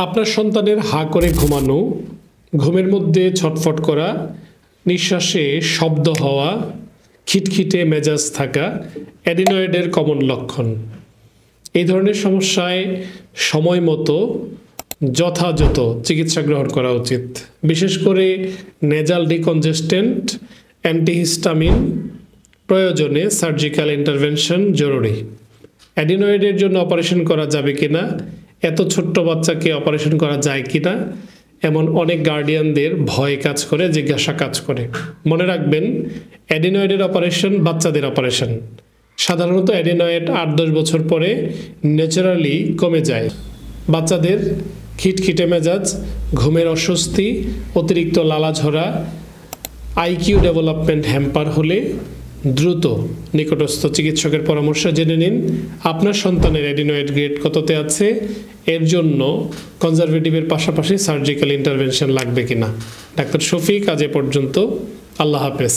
আপনার সন্তানের হা করে ঘুমানো, ঘুমের মধ্যে ছটফট করা, নিঃশ্বাসে শব্দ হওয়া, খিটখিটে মেজাজ থাকা অ্যাডিনয়েডের কমন লক্ষণ। এই ধরনের সমস্যায় সময় মতো যথাযথ চিকিৎসা গ্রহণ করা উচিত। বিশেষ করে নেজাল ডিকনজেস্টেন্ট, অ্যান্টিহিস্টামিন, প্রয়োজনে সার্জিক্যাল ইন্টারভেনশন জরুরি। অ্যাডিনয়েডের জন্য অপারেশন করা যাবে কিনা, এত ছোট্ট বাচ্চাকে অপারেশন করা যায় কিনা, এমন অনেক গার্ডিয়ানদের ভয় কাজ করে, জিজ্ঞাসা কাজ করে। মনে রাখবেন, অ্যাডিনয়েডের অপারেশন বাচ্চাদের অপারেশন। সাধারণত অ্যাডিনয়েড 8-10 বছর পরে ন্যাচারালি কমে যায়। বাচ্চাদের খিটখিটে মেজাজ, ঘুমের অস্বস্তি, অতিরিক্ত লালাঝরা, আইকিউ ডেভেলপমেন্ট হ্যাম্পার হলে দ্রুত নিকটস্থ চিকিৎসকের পরামর্শ জেনে নিন। আপনার সন্তানের অ্যাডিনয়েড গ্রেড কততে আছে, এর জন্য কনজারভেটিভের পাশাপাশি সার্জিক্যাল ইন্টারভেনশন লাগবে কিনা। ডাক্তার শফিক, আজ এ পর্যন্ত। আল্লাহ হাফেজ।